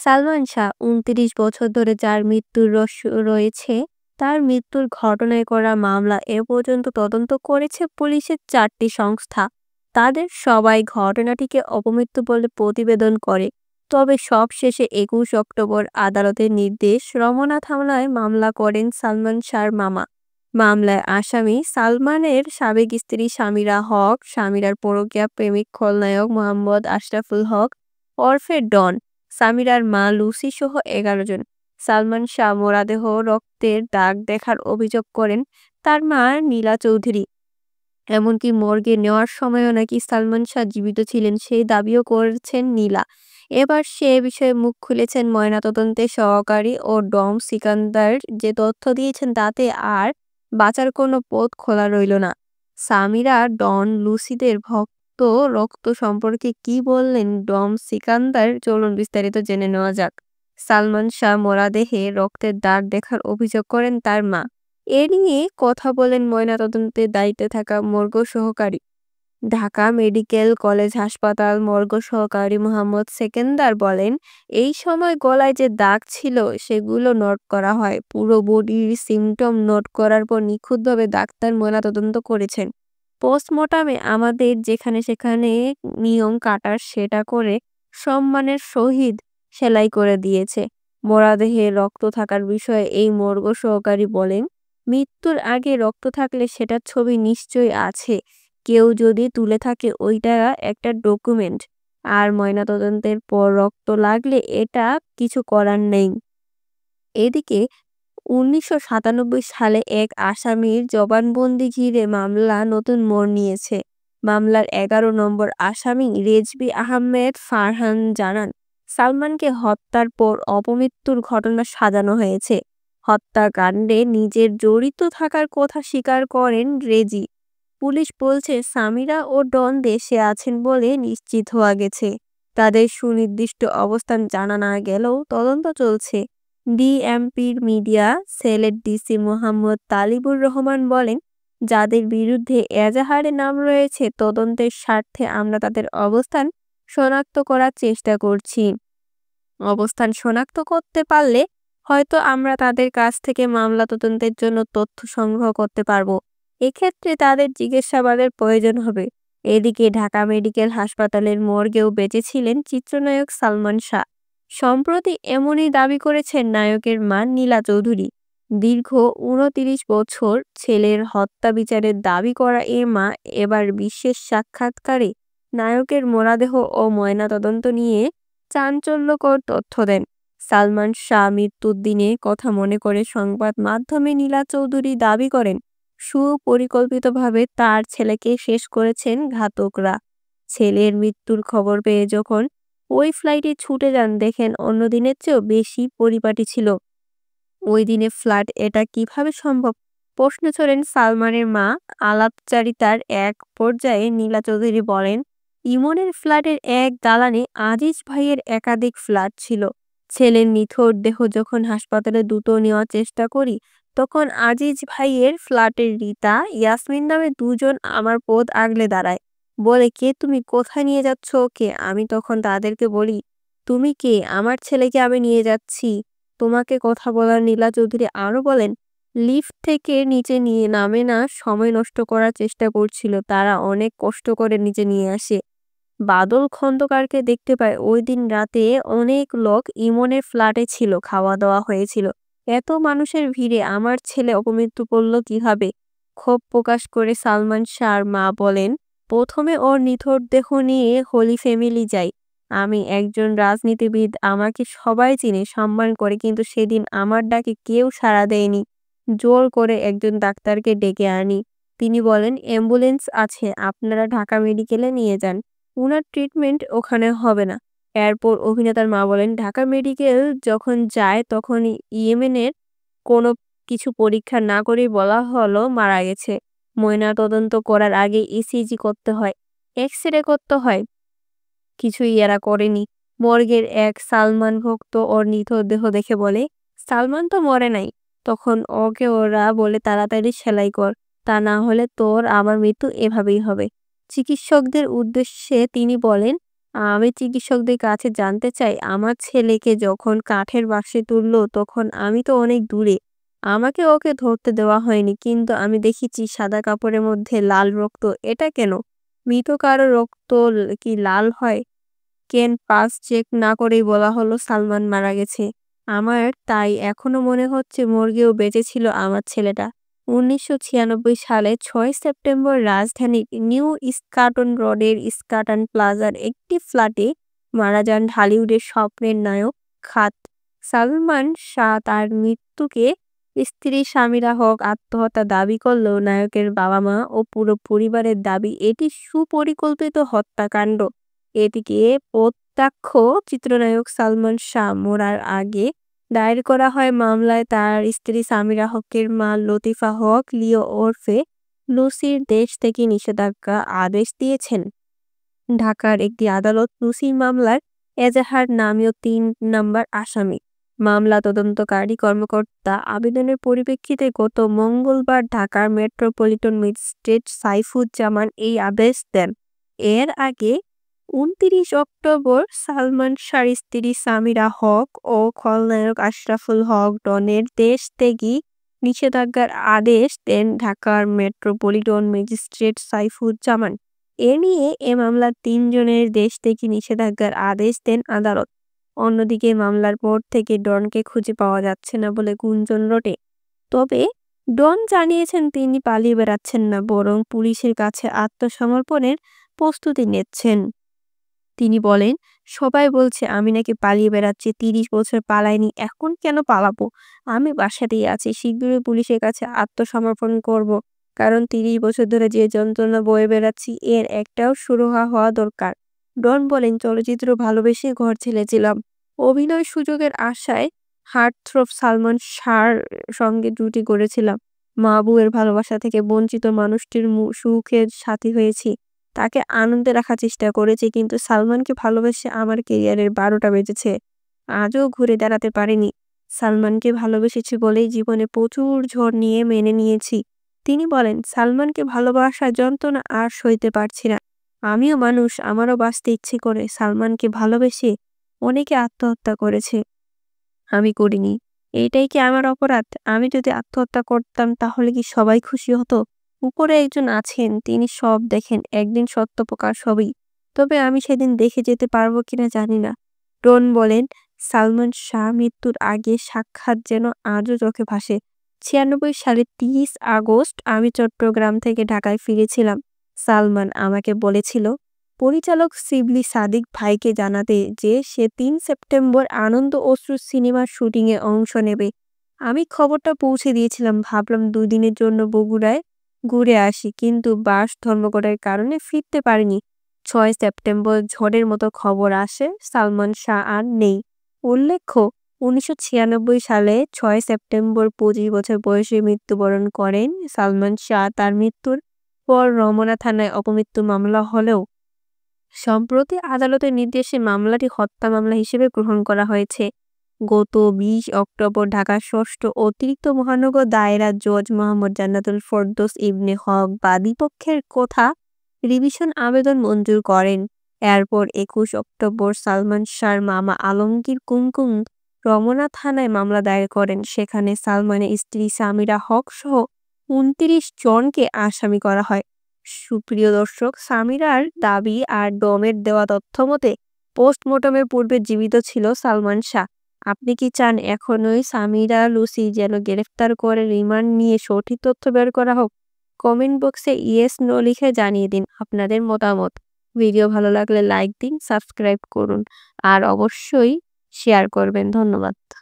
সালমান শাহ ২৯ বছর ধরে যার মৃত্যুর রহস্য রয়েছে, তার মৃত্যুর ঘটনায় করা মামলা এ পর্যন্ত তদন্ত করেছে পুলিশের ৪টি সংস্থা। তাদের সবাই ঘটনাটিকে অপমৃত্যু বলে প্রতিবেদন করে। তবে সবশেষে ২১ অক্টোবর আদালতের নির্দেশ, রমনা থানায় মামলা করেন সালমান শাহর মামা। মামলায় আসামি সালমানের সাবেক স্ত্রী সামিরা হক, সামিরার পরকীয়া প্রেমিক খলনায়ক মোহাম্মদ আশরাফুল হক ওরফে ডন, সামিরার মা লুসি সহ ১১ জন। সালমান শাহ মরদেহ রক্তের দাগ দেখার অভিযোগ করেন তার মা নীলা চৌধুরী। এমনকি মর্গে নেওয়ার সময়ও নাকি সালমান শাহ জীবিত ছিলেন সেই দাবিও করেছেন নীলা। এবার সে বিষয়ে মুখ খুলেছেন ময়নাতদন্তের সহকারী ও ডম সিকান্দার। যে তথ্য দিয়েছেন তাতে আর বাঁচার কোনো পথ খোলা রইল না। সামিরা, ডন, লুসিদের রক্ত সম্পর্কে কি বললেন ডম সিকান্দার, চলুন বিস্তারিত জেনে নেওয়া যাক। সালমান শাহ মরদেহে রক্তের দাগ দেখার অভিযোগ করেন তার মা। এ নিয়ে কথা বলেন ময়নাতদন্তের দায়িত্বে থাকা মর্গ সহকারী। ঢাকা মেডিকেল কলেজ হাসপাতাল মর্গ সহকারী মোহাম্মদ সেকেন্দার বলেন, এই সময় গলায় যে দাগ ছিল সেগুলো নোট করা হয়। পুরো বডির সিমটম নোট করার পর নিখুঁতভাবে ডাক্তার ময়নাতদন্ত করেছেন। পোস্টমর্টমে আমাদের যেখানে সেখানে নিয়ম কাটার সেটা করে সম্মানের সহিত সেলাই করে দিয়েছে। মরদেহে রক্ত থাকার বিষয়ে এই মর্গ সহকারী বলেন, মৃত্যুর আগে রক্ত থাকলে সেটার ছবি নিশ্চয়ই আছে। কেউ যদি তুলে থাকে ওইটা একটা ডকুমেন্ট। আর ময়নাতদন্তের পর রক্ত লাগলে এটা কিছু করার নেই। এদিকে ১৯৯৭ সালে এক আসামির জবানবন্দি ঘিরে মামলা নতুন মোড় নিয়েছে। মামলার ১১ নম্বর আসামি রেজভী আহমেদ ফারহান জানান, সালমানকে হত্যার পর অপমৃত্যুর ঘটনা সাজানো হয়েছে। হত্যাকাণ্ডে নিজের জড়িত থাকার কথা স্বীকার করেন রেজি। পুলিশ বলছে সামিরা ও ডন দেশে আছেন বলে নিশ্চিত হওয়া গেছে। তাদের সুনির্দিষ্ট অবস্থান জানা না গেলেও তদন্ত চলছে। ডিএমপির মিডিয়া সেলের ডিসি মোহাম্মদ তালিবুর রহমান বলেন, যাদের বিরুদ্ধে এজাহারে নাম রয়েছে তদন্তের স্বার্থে আমরা তাদের অবস্থান শনাক্ত করার চেষ্টা করছি। অবস্থান শনাক্ত করতে পারলে হয়তো আমরা তাদের কাছ থেকে মামলা তদন্তের জন্য তথ্য সংগ্রহ করতে পারবো। এক্ষেত্রে তাদের জিজ্ঞাসাবাদের প্রয়োজন হবে। এদিকে ঢাকা মেডিকেল হাসপাতালের মর্গেও বেঁচে ছিলেন চিত্রনায়ক সালমান শাহ। সম্প্রতি এমনই দাবি করেছেন নায়কের মা নীলা চৌধুরী। দীর্ঘ ২৯ বছর ছেলের হত্যা বিচারের দাবি করা এ মা এবার বিশেষ সাক্ষাৎকারে নায়কের মরদেহ ও ময়নাতদন্ত নিয়ে চাঞ্চল্যকর তথ্য দেন। সালমান শাহ মৃত্যুর দিনে কথা মনে করে সংবাদ মাধ্যমে নীলা চৌধুরী দাবি করেন, সুপরিকল্পিতভাবে তার ছেলেকে শেষ করেছেন ঘাতকরা। ছেলের মৃত্যুর খবর পেয়ে যখন ওই ফ্লাইটে ছুটে যান দেখেন অন্য দিনের চেয়েও বেশি পরিপাটি ছিল। ওই দিনে ফ্লাইট এটা কিভাবে সম্ভব প্রশ্ন ছড়েন সালমানের মা। আলাপচারিতার এক পর্যায়ে নীলা চৌধুরী বলেন, ইমনের ফ্ল্যাটের এক দালানে আজিজ ভাইয়ের একাধিক ফ্ল্যাট ছিল। ছেলের নিথর দেহ যখন হাসপাতালে দ্রুত নেওয়ার চেষ্টা করি তখন আজিজ ভাইয়ের ফ্ল্যাটের রীতা, ইয়াসমিন নামে দুজন আমার পথ আগলে দাঁড়ায়। বলে, কে তুমি, কোথায় নিয়ে যাচ্ছ ওকে? আমি তখন তাদেরকে বলি, তুমি কে? আমার ছেলেকে আমি নিয়ে যাচ্ছি। তোমাকে কথা বলার নীলা চৌধুরী আরও বলেন, লিফট থেকে নিচে নিয়ে নামে না, সময় নষ্ট করার চেষ্টা করছিল। তারা অনেক কষ্ট করে নিচে নিয়ে আসে। বাদল খন্দকারকে দেখতে পায় ওই দিন রাতে অনেক লোক ইমনের ফ্ল্যাটে ছিল, খাওয়া দাওয়া হয়েছিল। এত মানুষের ভিড়ে আমার ছেলে অপমৃত্যু করল কিভাবে? ক্ষোভ প্রকাশ করে সালমান শাহর মা বলেন, প্রথমে ওর নিথর দেহ নিয়ে হোলি ফ্যামিলি যাই। আমি একজন রাজনীতিবিদ, আমাকে সবাই চিনে, সম্মান করে, কিন্তু সেদিন আমার ডাকে কেউ সাড়া দেয়নি। জোর করে একজন ডাক্তারকে ডেকে আনি। তিনি বলেন, অ্যাম্বুলেন্স আছে, আপনারা ঢাকা মেডিকেলে নিয়ে যান, উনার ট্রিটমেন্ট ওখানে হবে না। এরপর অভিনেতার মা বলেন, ঢাকা মেডিকেল যখন যায় তখন ইয়েমেনের কোনো কিছু পরীক্ষা না করেই বলা হলো মারা গেছে। ময়নাতদন্ত করার আগে ইসিজি করতে হয়, এক্স-রে করতে হয়, কিছুই এরা করেনি। মর্গের এক সালমান ভক্ত ওর নিথর দেহ দেখে বলে, সালমান তো মরে নাই। তখন ওকে ওরা বলে, তাড়াতাড়ি সেলাই কর, তা না হলে তোর আমার মৃত্যু এভাবেই হবে। চিকিৎসকদের উদ্দেশ্যে তিনি বলেন, আমি চিকিৎসকদের কাছে জানতে চাই, আমার ছেলেকে যখন কাঠের বাক্সে তুললো তখন আমি তো অনেক দূরে। আমাকে ওকে ধরতে দেওয়া হয়নি, কিন্তু আমি দেখেছি সাদা কাপড়ের মধ্যে লাল রক্ত। এটা কেন? মৃত কারো রক্ত কি লাল হয়? কেন পালস চেক না করেই বলা হলো সালমান মারা গেছে? আমার তাই এখনো মনে হচ্ছে মর্গেও বেঁচে ছিল আমার ছেলেটা। ১৯৯৬ সালে ৬ সেপ্টেম্বর রাজধানীর নিউ ইস্কাটন রোডের ইস্কাটন প্লাজার একটি ফ্ল্যাটে মারা যান ঢালিউডের স্বপ্নের নায়ক খাত সালমান শাহ। তার মৃত্যুকে স্ত্রী সামিরা হক আত্মহত্যা দাবি করলেও নায়কের বাবা-মা ও পুরো পরিবারের দাবি এটি সুপরিকল্পিত হত্যাকাণ্ড। এদিকে প্রত্যক্ষ চিত্রনায়ক সালমান শাহ মরার আগে দায়ের করা হয় মামলায় তার স্ত্রী সামিরা হকের মা লতিফা হক লিও ওরফে লুসির দেশ থেকে নিষেধাজ্ঞা আদেশ দিয়েছেন। ঢাকার একটি আদালত লুসির মামলার এজাহার নামীয় ৩ নম্বর আসামি। মামলা তদন্তকারী কর্মকর্তা আবেদনের পরিপ্রেক্ষিতে গত মঙ্গলবার ঢাকার মেট্রোপলিটন ম্যাজিস্ট্রেট সাইফুজ্জামান এই আদেশ দেন। এর আগে ২৯ অক্টোবর সালমান শাহর স্ত্রী সামিরা হক ও খলনায়ক আশরাফুল হক ডনের দেশত্যাগী নিষেধাজ্ঞার আদেশ দেন ঢাকার মেট্রোপলিটন ম্যাজিস্ট্রেট সাইফুজ্জামান। এ নিয়ে এ মামলার ৩ জনের দেশত্যাগী নিষেধাজ্ঞার আদেশ দেন আদালত। অন্যদিকে মামলার পর থেকে ডনকে খুঁজে পাওয়া যাচ্ছে না বলে গুঞ্জন রটে। তবে ডন জানিয়েছেন তিনি পালিয়ে বেড়াচ্ছেন না, বরং পুলিশের কাছে আত্মসমর্পণের প্রস্তুতি নিচ্ছেন। তিনি বলেন, সবাই বলছে আমি নাকি পালিয়ে বেড়াচ্ছি। ৩০ বছর পালাইনি, এখন কেন পালাবো? আমি বাসাতেই আছি। শিগগিরই পুলিশের কাছে আত্মসমর্পণ করব। কারণ ৩০ বছর ধরে যে যন্ত্রণা বয়ে বেড়াচ্ছি এর একটাও সুরাহা হওয়া দরকার। ডন বলেন, চলচ্চিত্র ভালোবেসে ঘর ছেড়েছিলাম। অভিনয় সুযোগের আশায় হার্টথ্রব সালমান শাহর সঙ্গে জুটি গড়েছিলাম। মা-বুয়ের ভালোবাসা থেকে বঞ্চিত মানুষটির সুখের সাথী হয়েছি। তাকে আনন্দে রাখার চেষ্টা করেছি, কিন্তু সালমানকে ভালোবেসে আমার ক্যারিয়ারের ১২টা বেজেছে। আজও ঘুরে দাঁড়াতে পারিনি। সালমানকে ভালোবেসেছি বলেই জীবনে প্রচুর ঝড় নিয়ে মেনে নিয়েছি। তিনি বলেন, সালমানকে ভালোবাসার যন্ত্রণা আর সইতে পারছি না। আমিও মানুষ, আমারও বাঁচতে ইচ্ছে করে। সালমানকে ভালোবেসে অনেকে আত্মহত্যা করেছে, আমি করিনি। এইটাই কি আমার অপরাধ? আমি যদি আত্মহত্যা করতাম তাহলে কি সবাই খুশি হতো? উপরে একজন আছেন, তিনি সব দেখেন, একদিন সত্য প্রকাশ হবেই। তবে আমি সেদিন দেখে যেতে পারবো কিনা জানি না। ডন বলেন, সালমান শাহ মৃত্যুর আগে সাক্ষাৎ যেন আজও চোখে ভাসে। ৯৬ সালের ৩০ আগস্ট আমি চট্টগ্রাম থেকে ঢাকায় ফিরেছিলাম। সালমান আমাকে বলেছিল পরিচালক শিবলি সাদিক ভাইকে জানাতে যে সে ৩ সেপ্টেম্বর আনন্দ অশ্রু সিনেমার শুটিংয়ে অংশ নেবে। আমি খবরটা পৌঁছে দিয়েছিলাম। ভাবলাম ২ দিনের জন্য বগুড়ায় ঘুরে আসি, কিন্তু বাস ধর্মঘটের কারণে ফিরতে পারিনি। ৬ সেপ্টেম্বর ঝড়ের মতো খবর আসে সালমান শাহ আর নেই। উল্লেখ্য, ১৯৯৬ সালে ৬ সেপ্টেম্বর ২৫ বছর বয়সে মৃত্যুবরণ করেন সালমান শাহ। তার মৃত্যুর পর রমনা থানায় অপমৃত্যু মামলা হলেও সম্প্রতি আদালতের নির্দেশে মামলাটি হত্যা মামলা হিসেবে গ্রহণ করা হয়েছে। গত ২০ অক্টোবর ঢাকার ৬ষ্ঠ অতিরিক্ত মহানগর দায়রা জজ মোহাম্মদ জান্নাতুল ফেরদৌস ইবনে হক বাদীপক্ষের কথা রিভিশন আবেদন মঞ্জুর করেন। এরপর ২১ অক্টোবর সালমান শাহর মামা আলমগীর কুমকুম রমনা থানায় মামলা দায়ের করেন। সেখানে সালমানের স্ত্রী সামিরা হক সহ ২৯ জনকে আসামি করা হয়। সুপ্রিয় দর্শক, সামিরার দাবি আর ডমের দেওয়া তথ্য মতে পোস্টমর্টমের পূর্বে জীবিত ছিল সালমান শাহ। আপনি কি চান এখনই সামিরা লুসি যেন গ্রেফতার করে রিমান্ড নিয়ে সঠিক তথ্য বের করা হোক? কমেন্ট বক্সে ইয়েস নো লিখে জানিয়ে দিন আপনাদের মতামত। ভিডিও ভালো লাগলে লাইক দিন, সাবস্ক্রাইব করুন আর অবশ্যই শেয়ার করবেন। ধন্যবাদ।